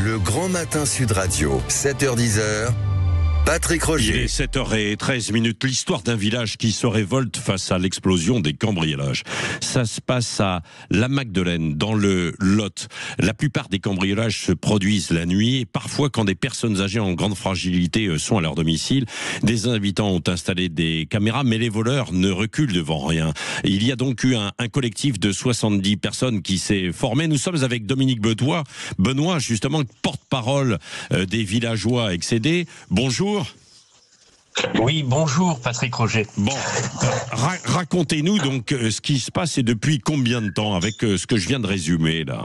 Le Grand Matin Sud Radio, 7h-10h. Patrick Roger. Il est 7h13. L'histoire d'un village qui se révolte face à l'explosion des cambriolages. Ça se passe à La Magdeleine, dans le Lot. La plupart des cambriolages se produisent la nuit et parfois quand des personnes âgées en grande fragilité sont à leur domicile. Des habitants ont installé des caméras, mais les voleurs ne reculent devant rien. Il y a donc eu un collectif de 70 personnes qui s'est formé. Nous sommes avec Dominique Benoît, justement, porte-parole des villageois excédés. Bonjour. Oui, bonjour Patrick Roger. Bon, racontez-nous donc ce qui se passe et depuis combien de temps avec ce que je viens de résumer là.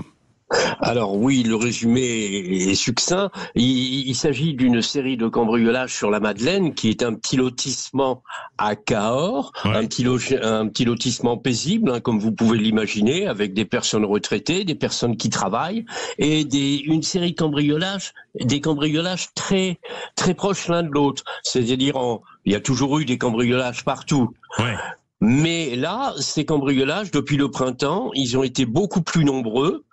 Alors oui, le résumé est succinct. Il s'agit d'une série de cambriolages sur la Madeleine qui est un petit lotissement à Cahors, ouais. un petit lotissement paisible, comme vous pouvez l'imaginer, avec des personnes retraitées, des personnes qui travaillent et une série de des cambriolages très très proches l'un de l'autre. C'est-à-dire, il y a toujours eu des cambriolages partout. Ouais. Mais là, ces cambriolages, depuis le printemps, ils ont été beaucoup plus nombreux.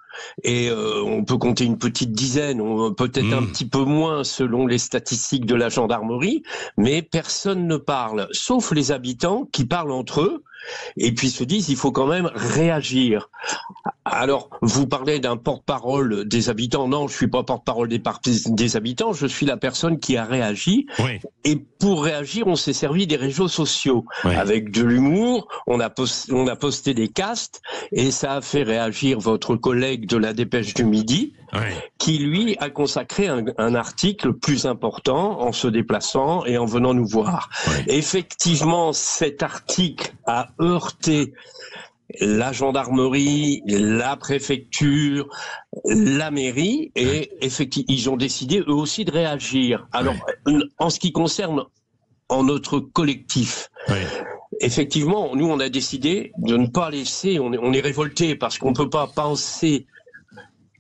Et on peut compter une petite dizaine, peut-être un petit peu moins selon les statistiques de la gendarmerie, mais personne ne parle, sauf les habitants qui parlent entre eux et puis se disent il faut quand même réagir. Alors, vous parlez d'un porte-parole des habitants. Non, je suis pas porte-parole des habitants, je suis la personne qui a réagi. Oui. Et pour réagir, on s'est servi des réseaux sociaux. Oui. Avec de l'humour, on a posté des castes et ça a fait réagir votre collègue de la Dépêche du Midi, oui. qui lui a consacré un article plus important en se déplaçant et en venant nous voir. Oui. Effectivement, cet article a heurté la gendarmerie, la préfecture, la mairie, et effectivement, ils ont décidé eux aussi de réagir. Alors, en ce qui concerne notre collectif, effectivement, nous on a décidé de ne pas laisser, on est révolté parce qu'on ne peut pas penser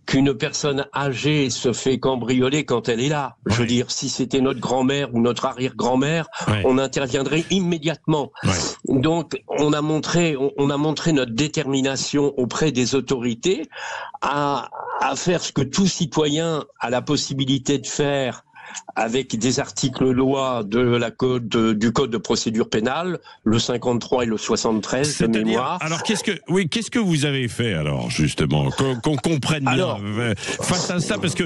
qu'une personne âgée se fait cambrioler quand elle est là. Ouais. Je veux dire, si c'était notre grand-mère ou notre arrière-grand-mère, on interviendrait immédiatement. Ouais. Donc, on a montré notre détermination auprès des autorités à faire ce que tout citoyen a la possibilité de faire avec des articles loi du code de procédure pénale, le 53 et le 73 de mémoire. Alors qu'est-ce que vous avez fait alors justement qu'on comprenne bien face à ça, parce que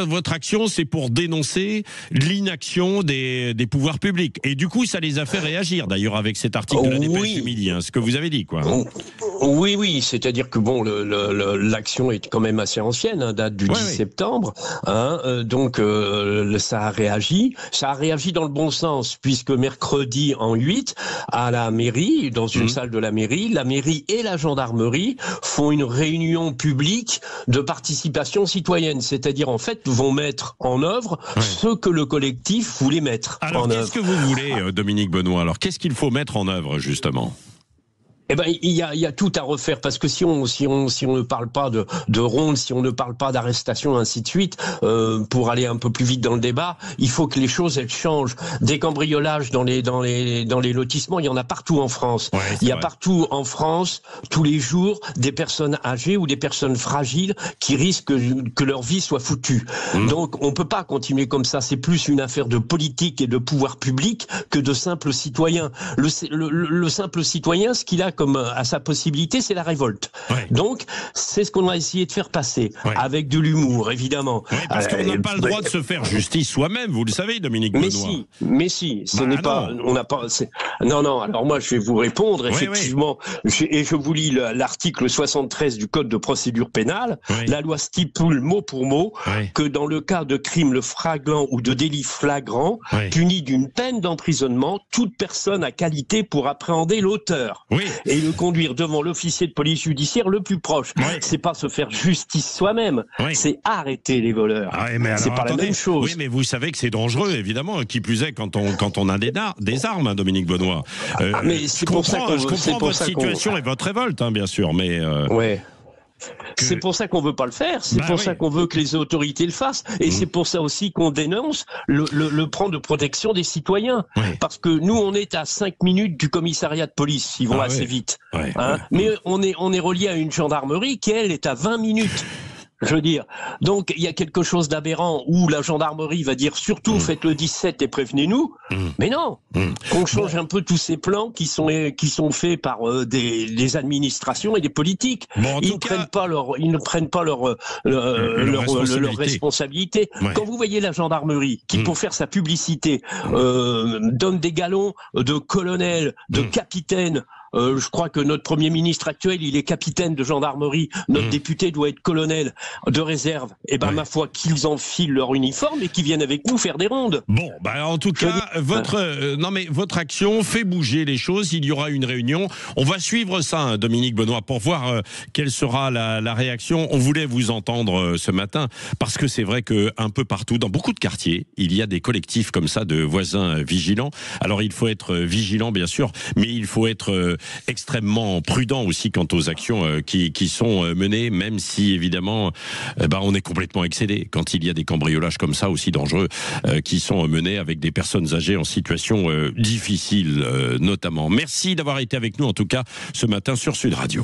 votre action c'est pour dénoncer l'inaction des pouvoirs publics et du coup ça les a fait réagir d'ailleurs avec cet article de la Dépêche du Midi, ce que vous avez dit quoi. Oui, c'est-à-dire que bon, l'action est quand même assez ancienne, date du 10 septembre, donc ça a réagi dans le bon sens, puisque mercredi en 8, à la mairie, dans une salle de la mairie et la gendarmerie font une réunion publique de participation citoyenne, c'est-à-dire en fait vont mettre en œuvre ce que le collectif voulait mettre en œuvre. Alors qu'est-ce que vous voulez, Dominique Benoît? Alors qu'est-ce qu'il faut mettre en œuvre justement? Eh ben, il y a tout à refaire, parce que si on ne parle pas de ronde, si on ne parle pas d'arrestation, ainsi de suite, pour aller un peu plus vite dans le débat, il faut que les choses elles changent. Des cambriolages dans les lotissements, il y en a partout en France. Il y a partout en France, tous les jours, des personnes âgées ou des personnes fragiles qui risquent que leur vie soit foutue. Donc, on peut pas continuer comme ça. C'est plus une affaire de politique et de pouvoir public que de simples citoyens. Le simple citoyen, ce qu'il a comme à sa possibilité, c'est la révolte. Donc, c'est ce qu'on a essayé de faire passer, avec de l'humour, évidemment. Parce qu'on n'a pas le droit de se faire justice soi-même, vous le savez, Dominique Benoît. Mais si, ce n'est pas, on n'a pas, non, alors moi, je vais vous répondre, effectivement, et je vous lis l'article 73 du Code de procédure pénale. La loi stipule mot pour mot que dans le cas de crime flagrant ou de délit flagrant, puni d'une peine d'emprisonnement, toute personne a qualité pour appréhender l'auteur. Et le conduire devant l'officier de police judiciaire le plus proche. C'est pas se faire justice soi-même, c'est arrêter les voleurs. C'est pas la même chose. Oui, mais vous savez que c'est dangereux, évidemment, qui plus est quand on a des armes, Dominique Benoît. Mais c'est pour ça je comprends votre situation et votre révolte, bien sûr, mais... C'est pour ça qu'on veut pas le faire, c'est pour ça qu'on veut que les autorités le fassent, et c'est pour ça aussi qu'on dénonce le plan de protection des citoyens, parce que nous on est à 5 minutes du commissariat de police, ils vont assez vite, mais on est relié à une gendarmerie qui elle est à 20 minutes. Je veux dire, donc il y a quelque chose d'aberrant où la gendarmerie va dire surtout faites le 17 et prévenez-nous. Mais non, qu'on change un peu tous ces plans qui sont faits par des administrations et des politiques. Bon, ils ne prennent pas leur responsabilité. Ouais. Quand vous voyez la gendarmerie qui, pour faire sa publicité, donne des galons de colonel, de capitaine. Je crois que notre Premier ministre actuel, il est capitaine de gendarmerie. Notre député doit être colonel de réserve. Et ben, ma foi, qu'ils enfilent leur uniforme et qu'ils viennent avec nous faire des rondes. Bon, en tout cas, votre action fait bouger les choses. Il y aura une réunion. On va suivre ça, hein, Dominique Benoît, pour voir quelle sera la réaction. On voulait vous entendre ce matin parce que c'est vrai que un peu partout, dans beaucoup de quartiers, il y a des collectifs comme ça de voisins vigilants. Alors, il faut être vigilant, bien sûr, mais il faut être extrêmement prudent aussi quant aux actions qui sont menées, même si évidemment on est complètement excédé quand il y a des cambriolages comme ça aussi dangereux qui sont menés avec des personnes âgées en situation difficile notamment. Merci d'avoir été avec nous en tout cas ce matin sur Sud Radio.